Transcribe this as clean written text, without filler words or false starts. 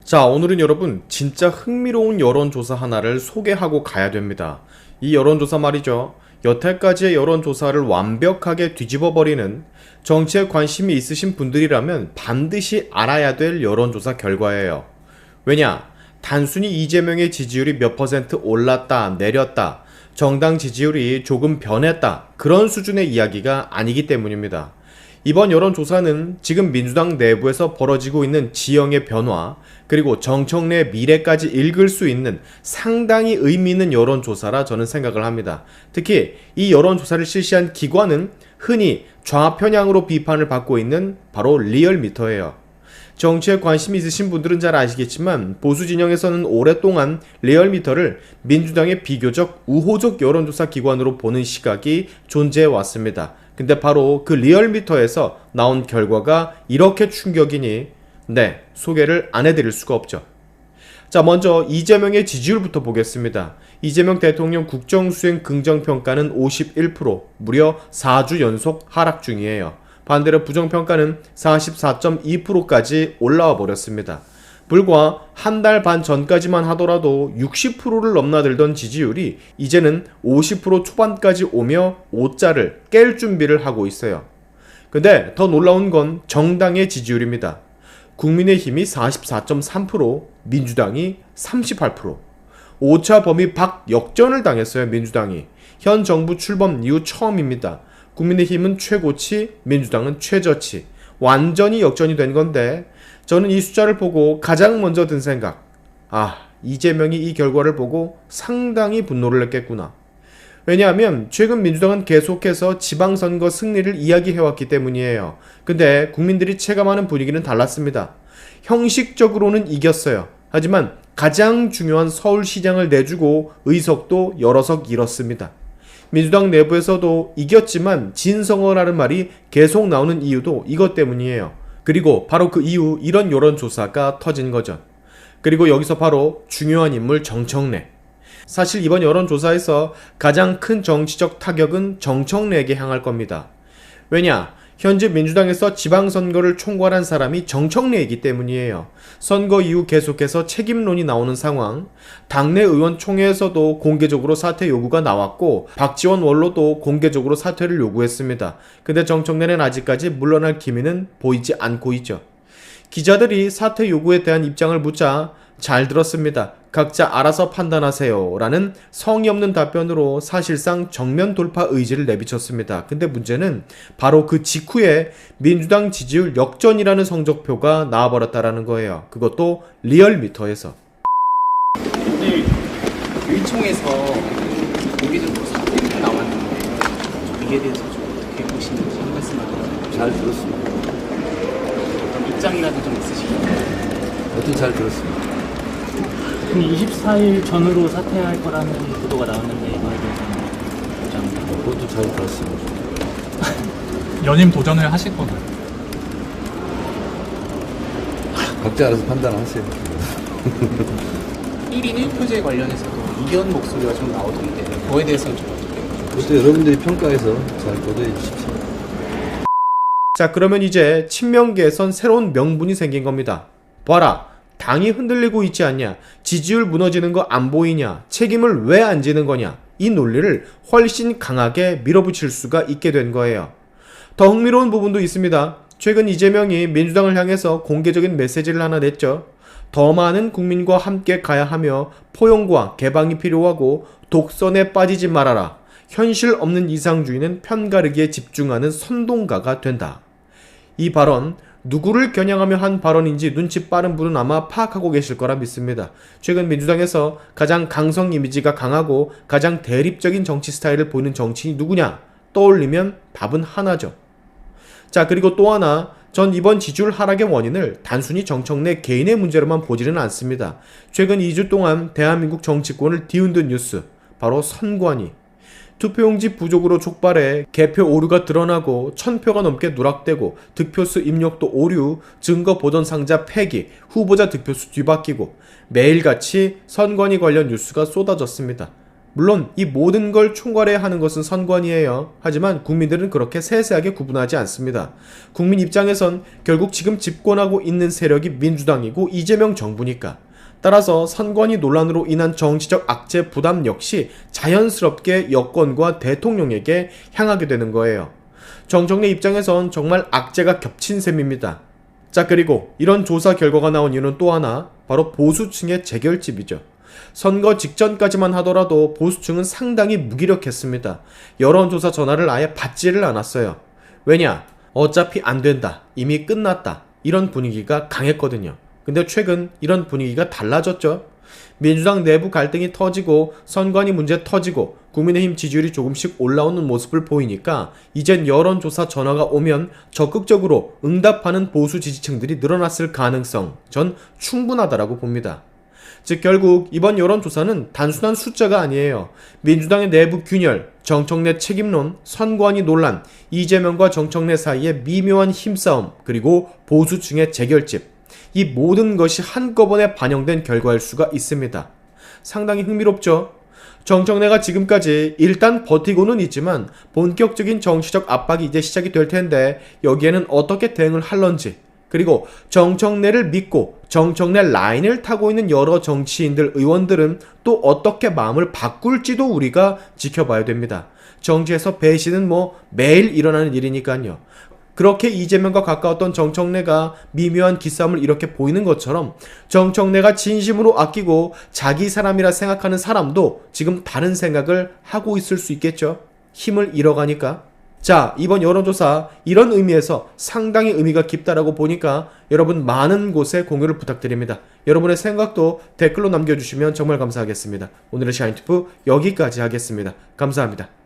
자, 오늘은 여러분 진짜 흥미로운 여론조사 하나를 소개하고 가야 됩니다. 이 여론조사 말이죠. 여태까지의 여론조사를 완벽하게 뒤집어버리는, 정치에 관심이 있으신 분들이라면 반드시 알아야 될 여론조사 결과예요. 왜냐? 단순히 이재명의 지지율이 몇 퍼센트 올랐다, 내렸다, 정당 지지율이 조금 변했다, 그런 수준의 이야기가 아니기 때문입니다. 이번 여론조사는 지금 민주당 내부에서 벌어지고 있는 지형의 변화, 그리고 정청래의 미래까지 읽을 수 있는 상당히 의미 있는 여론조사라 저는 생각을 합니다. 특히 이 여론조사를 실시한 기관은 흔히 좌편향으로 비판을 받고 있는 바로 리얼미터예요. 정치에 관심이 있으신 분들은 잘 아시겠지만 보수 진영에서는 오랫동안 리얼미터를 민주당의 비교적 우호적 여론조사 기관으로 보는 시각이 존재해 왔습니다. 근데 바로 그 리얼미터에서 나온 결과가 이렇게 충격이니 소개를 안 해드릴 수가 없죠. 자, 먼저 이재명의 지지율부터 보겠습니다. 이재명 대통령 국정수행 긍정평가는 51%, 무려 4주 연속 하락 중이에요. 반대로 부정평가는 44.2%까지 올라와 버렸습니다. 불과 한 달 반 전까지만 하더라도 60%를 넘나들던 지지율이 이제는 50% 초반까지 오며 5자를 깰 준비를 하고 있어요. 근데 더 놀라운 건 정당의 지지율입니다. 국민의힘이 44.3%, 민주당이 38%. 5차 범위 박역전을 당했어요, 민주당이. 현 정부 출범 이후 처음입니다. 국민의힘은 최고치, 민주당은 최저치. 완전히 역전이 된 건데, 저는 이 숫자를 보고 가장 먼저 든 생각, 이재명이 이 결과를 보고 상당히 분노를 했겠구나. 왜냐하면 최근 민주당은 계속해서 지방선거 승리를 이야기해왔기 때문이에요. 근데 국민들이 체감하는 분위기는 달랐습니다. 형식적으로는 이겼어요. 하지만 가장 중요한 서울시장을 내주고 의석도 여러 석 잃었습니다. 민주당 내부에서도 이겼지만 진성어라는 말이 계속 나오는 이유도 이것 때문이에요. 그리고 바로 그 이후 이런 여론조사가 터진 거죠. 그리고 여기서 바로 중요한 인물 정청래. 사실 이번 여론조사에서 가장 큰 정치적 타격은 정청래에게 향할 겁니다. 왜냐? 현재 민주당에서 지방선거를 총괄한 사람이 정청래이기 때문이에요. 선거 이후 계속해서 책임론이 나오는 상황, 당내 의원총회에서도 공개적으로 사퇴 요구가 나왔고 박지원 원로도 공개적으로 사퇴를 요구했습니다. 근데 정청래는 아직까지 물러날 기미는 보이지 않고 있죠. 기자들이 사퇴 요구에 대한 입장을 묻자 잘 들었습니다. 각자 알아서 판단하세요 라는 성의 없는 답변으로 사실상 정면 돌파 의지를 내비쳤습니다. 근데 문제는 바로 그 직후에 민주당 지지율 역전이라는 성적표가 나와버렸다라는 거예요. 그것도 리얼미터에서. 오늘 의총에서 공개적으로 사퇴가 나왔는데 이에 대해서 좀 어떻게 보시는지 한 말씀 하세요. 잘 들었습니다. 입장이라도 좀 있으시나요? 어떤 잘 들었습니다. 24일 전으로 사퇴할 거라는 보도가 나왔는데 이거에 대해서는 입장. 그것도 잘 들었습니다. 연임 도전을 하실 거나요? 각자 알아서 판단하세요. 1인 1표제 관련해서도 이견 목소리가 좀 나오던데 그거에 대해서는 좀 어떻게 보세요? 그것도 여러분들이 평가해서 잘 보도해 주십시오. 자, 그러면 이제 친명계에선 새로운 명분이 생긴 겁니다. 봐라, 당이 흔들리고 있지 않냐, 지지율 무너지는 거 안 보이냐, 책임을 왜 안 지는 거냐, 이 논리를 훨씬 강하게 밀어붙일 수가 있게 된 거예요. 더 흥미로운 부분도 있습니다. 최근 이재명이 민주당을 향해서 공개적인 메시지를 하나 냈죠. 더 많은 국민과 함께 가야 하며 포용과 개방이 필요하고 독선에 빠지지 말아라. 현실 없는 이상주의는 편가르기에 집중하는 선동가가 된다. 이 발언, 누구를 겨냥하며 한 발언인지 눈치 빠른 분은 아마 파악하고 계실 거라 믿습니다. 최근 민주당에서 가장 강성 이미지가 강하고 가장 대립적인 정치 스타일을 보이는 정치인이 누구냐 떠올리면 답은 하나죠. 자, 그리고 또 하나, 전 이번 지지율 하락의 원인을 단순히 정청래 개인의 문제로만 보지는 않습니다. 최근 2주 동안 대한민국 정치권을 뒤흔든 뉴스, 바로 선관위. 투표용지 부족으로 촉발해 개표 오류가 드러나고 1000표가 넘게 누락되고 득표수 입력도 오류, 증거 보존 상자 폐기, 후보자 득표수 뒤바뀌고 매일같이 선관위 관련 뉴스가 쏟아졌습니다. 물론 이 모든 걸 총괄해야 하는 것은 선관위예요. 하지만 국민들은 그렇게 세세하게 구분하지 않습니다. 국민 입장에선 결국 지금 집권하고 있는 세력이 민주당이고 이재명 정부니까. 따라서 선관위 논란으로 인한 정치적 악재 부담 역시 자연스럽게 여권과 대통령에게 향하게 되는 거예요. 정청래 입장에선 정말 악재가 겹친 셈입니다. 자, 그리고 이런 조사 결과가 나온 이유는 또 하나, 바로 보수층의 재결집이죠. 선거 직전까지만 하더라도 보수층은 상당히 무기력했습니다. 여론조사 전화를 아예 받지를 않았어요. 왜냐? 어차피 안 된다. 이미 끝났다. 이런 분위기가 강했거든요. 근데 최근 이런 분위기가 달라졌죠. 민주당 내부 갈등이 터지고 선관위 문제 터지고 국민의힘 지지율이 조금씩 올라오는 모습을 보이니까 이젠 여론조사 전화가 오면 적극적으로 응답하는 보수 지지층들이 늘어났을 가능성 전 충분하다라고 봅니다. 즉 결국 이번 여론조사는 단순한 숫자가 아니에요. 민주당의 내부 균열, 정청래 책임론, 선관위 논란, 이재명과 정청래 사이의 미묘한 힘싸움, 그리고 보수층의 재결집, 이 모든 것이 한꺼번에 반영된 결과일 수가 있습니다. 상당히 흥미롭죠? 정청래가 지금까지 일단 버티고는 있지만 본격적인 정치적 압박이 이제 시작이 될 텐데 여기에는 어떻게 대응을 할런지, 그리고 정청래를 믿고 정청래 라인을 타고 있는 여러 정치인들, 의원들은 또 어떻게 마음을 바꿀지도 우리가 지켜봐야 됩니다. 정치에서 배신은 매일 일어나는 일이니까요. 그렇게 이재명과 가까웠던 정청래가 미묘한 기싸움을 이렇게 보이는 것처럼 정청래가 진심으로 아끼고 자기 사람이라 생각하는 사람도 지금 다른 생각을 하고 있을 수 있겠죠. 힘을 잃어가니까. 자, 이번 여론조사 이런 의미에서 상당히 의미가 깊다라고 보니까 여러분 많은 곳에 공유를 부탁드립니다. 여러분의 생각도 댓글로 남겨주시면 정말 감사하겠습니다. 오늘의 샤인투프 여기까지 하겠습니다. 감사합니다.